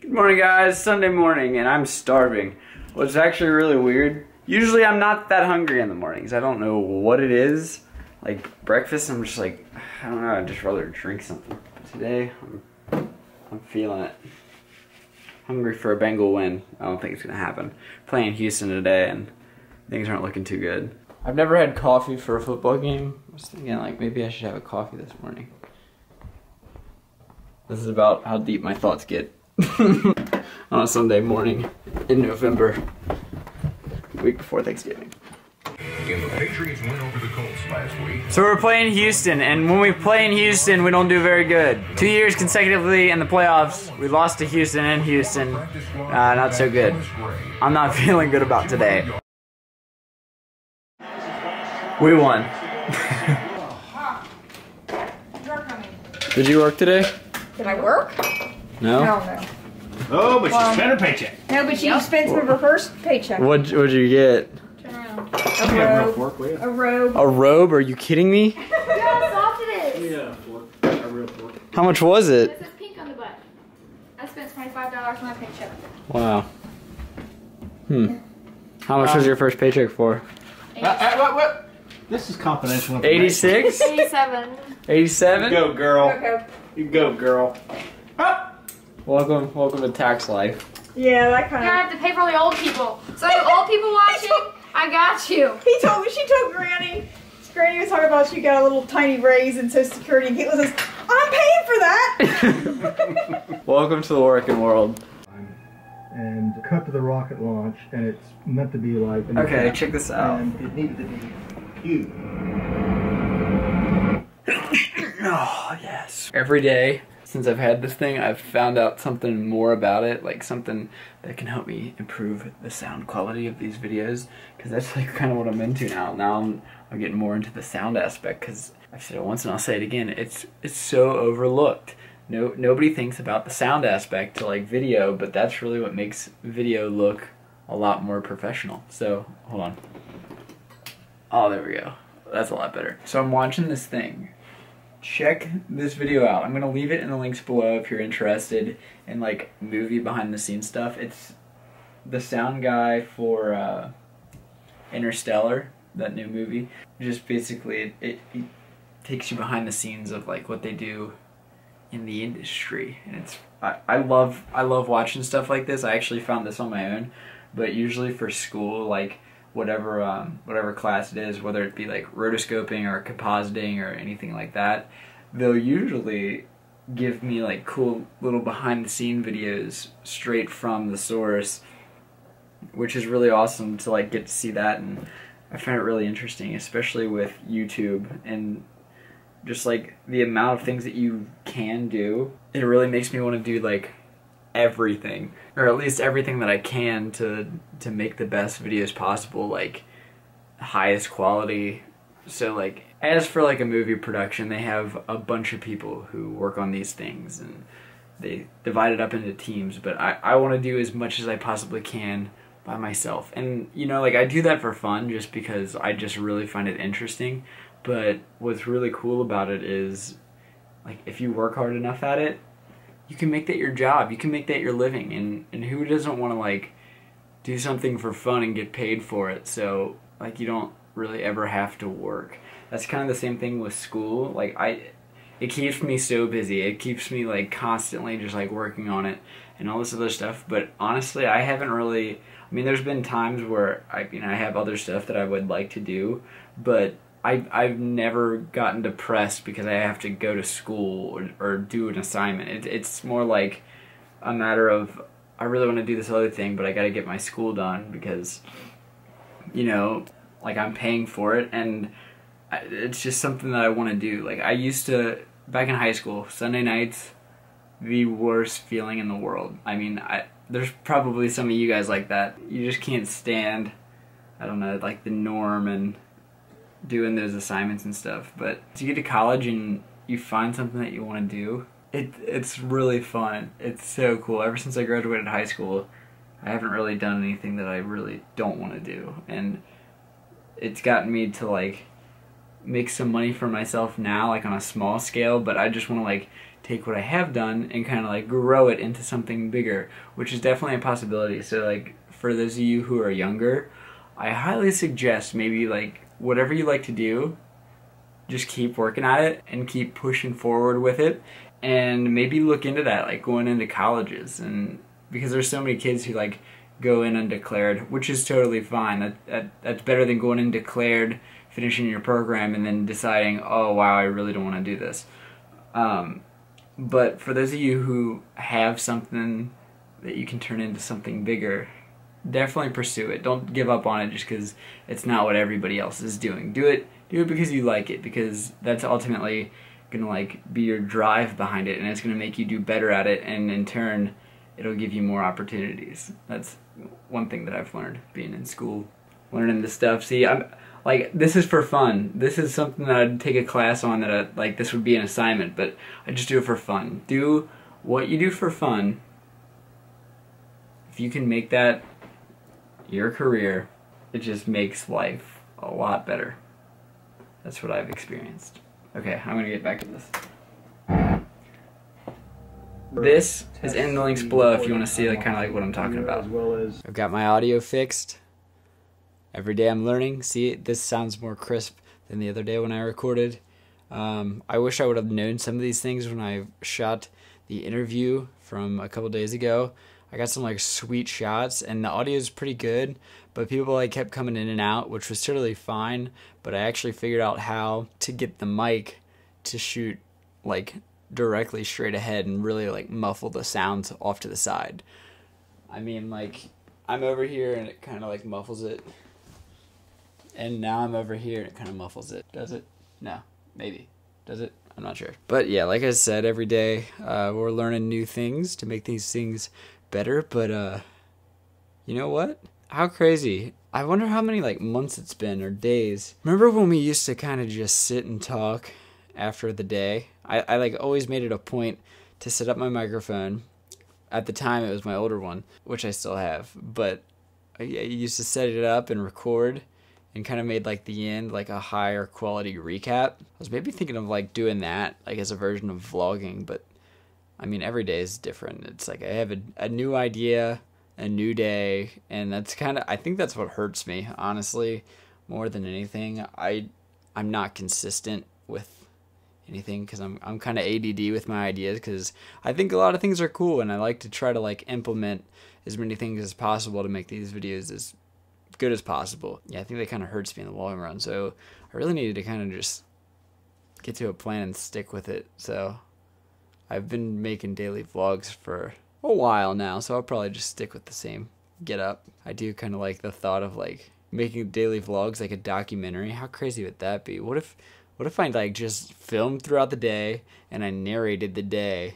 Good morning, guys. Sunday morning, and I'm starving. What's actually really weird, usually I'm not that hungry in the mornings. I don't know what it is. Like breakfast, I'm just like, I don't know, I'd just rather drink something. But today, I'm feeling it. Hungry for a Bengal win. I don't think it's gonna happen. Playing Houston today, and things aren't looking too good. I've never had coffee for a football game. I was thinking like maybe I should have a coffee this morning. This is about how deep my thoughts get on a Sunday morning in November, week before Thanksgiving. The Patriots win over the Colts last week. So we're playing Houston, and when we play in Houston, we don't do very good. 2 years consecutively in the playoffs, we lost to Houston and Houston. Not so good. I'm not feeling good about today. We won. Did you work today? Did I work? No? No. Oh, but she spent her paycheck. No, but she spent some of her first paycheck. What'd you get? Turn around. A robe. A robe? Are you kidding me? Yeah, how soft it is. Yeah, a real fork. How much was it? It says pink on the butt. I spent $25 on my paycheck. Wow. How much was your first paycheck for? What? This is confidential. 86? 87. 87? Go, girl. Okay. You go, girl. Ah. Welcome to tax life. Yeah, that kind You're gonna have to pay for all the old people. So you old people watching, I got you. She told Granny. Granny was talking about she got a little tiny raise in Social Security, and Kaitlyn says, I'm paying for that. Welcome to the working world. And cut to the rocket launch, and it's meant to be like... Okay, check this out. And it needed to be huge. Oh, yes. Every day since I've had this thing, I've found out something more about it, like something that can help me improve the sound quality of these videos, because that's like kind of what I'm into now. Now I'm getting more into the sound aspect, because I've said it once and I'll say it again, it's so overlooked. Nobody thinks about the sound aspect to like video, but that's really what makes video look a lot more professional. So, hold on. Oh, there we go. That's a lot better. So I'm watching this thing. Check this video out. I'm gonna leave it in the links below if you're interested in like movie behind the scenes stuff. It's the sound guy for Interstellar, that new movie. Just basically it takes you behind the scenes of like what they do in the industry, and it's I love watching stuff like this. I actually found this on my own, but usually for school, like whatever class it is, whether it be like rotoscoping or compositing or anything like that, they'll usually give me like cool little behind the scene videos straight from the source, which is really awesome to like get to see that. And I find it really interesting, especially with YouTube and just like the amount of things that you can do. It really makes me want to do like everything, or at least everything that I can to make the best videos possible, like highest quality. So like as for like a movie production, they have a bunch of people who work on these things and they divide it up into teams, but I want to do as much as I possibly can by myself. And you know, like I do that for fun just because I just really find it interesting. But what's really cool about it is like if you work hard enough at it, you can make that your job, you can make that your living, and who doesn't want to like do something for fun and get paid for it? So like you don't really ever have to work. That's kind of the same thing with school. Like it keeps me so busy. It keeps me like constantly just like working on it and all this other stuff. But honestly, I haven't really, I mean, there's been times where I have other stuff that I would like to do, but I've never gotten depressed because I have to go to school or do an assignment. It's more like a matter of, I really want to do this other thing, but I got to get my school done because, you know, like I'm paying for it, and it's just something that I want to do. Like I used to, back in high school, Sunday nights, the worst feeling in the world. I mean, there's probably some of you guys like that. You just can't stand, I don't know, like the norm and doing those assignments and stuff. But you get to college and you find something that you want to do, it's really fun. It's so cool. Ever since I graduated high school, I haven't really done anything that I really don't want to do, and it's gotten me to like make some money for myself now, like on a small scale, but I just want to like take what I have done and kind of like grow it into something bigger, which is definitely a possibility. So like for those of you who are younger, I highly suggest maybe like whatever you like to do, just keep working at it and keep pushing forward with it, and maybe look into that, like going into colleges. And because there's so many kids who like go in undeclared, which is totally fine. That's better than going in declared, finishing your program, and then deciding, oh wow, I really don't want to do this. But for those of you who have something that you can turn into something bigger, definitely pursue it. Don't give up on it just because it's not what everybody else is doing. Do it because you like it, because that's ultimately gonna like be your drive behind it, and it's gonna make you do better at it, and in turn it'll give you more opportunities. That's one thing that I've learned being in school, learning this stuff. See, I'm like, this is for fun. This is something that I'd take a class on, that like this would be an assignment, but I just do it for fun. Do what you do for fun. If you can make that your career, it just makes life a lot better. That's what I've experienced. Okay, I'm gonna get back to this. This is in the links below if you want to see like kind of like what I'm talking about. I've got my audio fixed. Every day I'm learning. See, this sounds more crisp than the other day when I recorded. I wish I would have known some of these things when I shot the interview from a couple days ago. I got some like sweet shots and the audio is pretty good, but people like kept coming in and out, which was totally fine. But I actually figured out how to get the mic to shoot like directly straight ahead and really like muffle the sounds off to the side. I mean, like, I'm over here and it kind of like muffles it, and now I'm over here and it kind of muffles it. Does it? No, maybe. Does it? I'm not sure. But yeah, like I said, every day we're learning new things to make these things better. But you know what? How crazy. I wonder how many like months it's been or days. Remember when we used to kind of just sit and talk after the day? I like always made it a point to set up my microphone. At the time it was my older one, which I still have, but I used to set it up and record and kind of made like the end like a higher quality recap. I was maybe thinking of like doing that like as a version of vlogging, but I mean every day is different. It's like I have a new idea, a new day, and that's kind of, I think that's what hurts me, honestly, more than anything. I'm not consistent with anything because I'm kind of ADD with my ideas, because I think a lot of things are cool and I like to try to like implement as many things as possible to make these videos as good as possible. Yeah, I think that kind of hurts me in the long run, so I really needed to kind of just get to a plan and stick with it. So I've been making daily vlogs for a while now, so I'll probably just stick with the same get up. I do kind of like the thought of like making daily vlogs like a documentary. How crazy would that be? What if I like just filmed throughout the day and I narrated the day?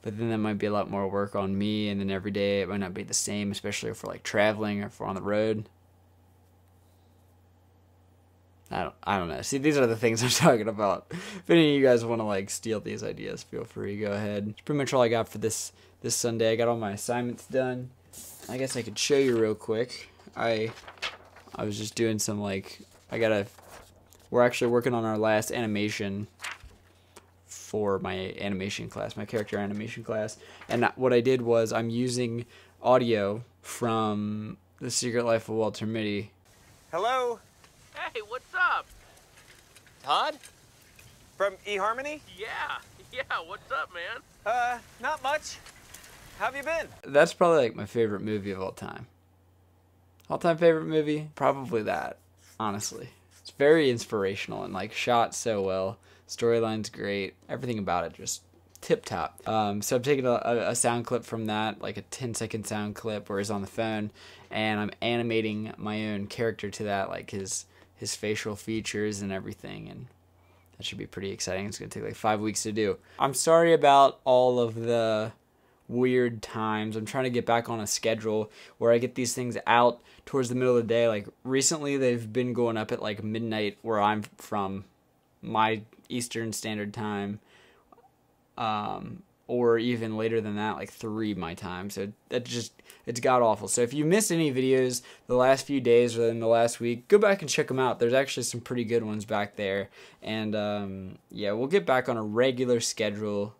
But then that might be a lot more work on me, and then every day it might not be the same, especially if we're like traveling or if we're on the road. I don't know. See, these are the things I'm talking about. If any of you guys want to like steal these ideas, feel free, go ahead. That's pretty much all I got for this Sunday. I got all my assignments done. I guess I could show you real quick. I was just doing some like, we're actually working on our last animation for my animation class, my character animation class. And what I did was I'm using audio from The Secret Life of Walter Mitty. Hello? Hey, what's up? Todd? From eHarmony? Yeah, what's up, man? Not much. How have you been? That's probably like my favorite movie of all time. All-time favorite movie? Probably that, honestly. It's very inspirational and like shot so well. Storyline's great. Everything about it just tip-top. So I'm taking a sound clip from that, like a 10-second sound clip where he's on the phone, and I'm animating my own character to that, like his facial features and everything, and that should be pretty exciting. It's going to take like 5 weeks to do. I'm sorry about all of the weird times. I'm trying to get back on a schedule where I get these things out towards the middle of the day. Like recently they've been going up at like midnight where I'm from, my Eastern Standard Time, or even later than that, like 3 my time. So that just, it's god awful. So if you missed any videos the last few days or in the last week, go back and check them out. There's actually some pretty good ones back there. And yeah, we'll get back on a regular schedule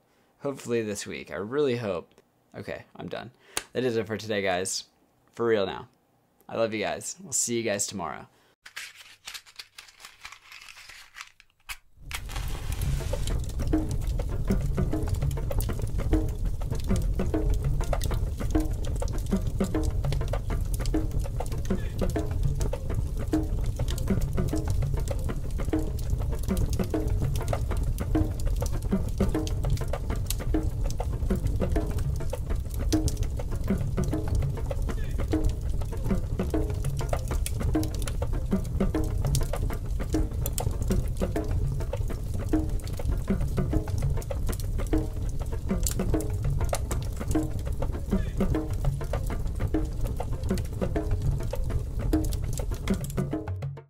Hopefully this week. I really hope. Okay, I'm done. That is it for today, guys. For real now. I love you guys. We'll see you guys tomorrow.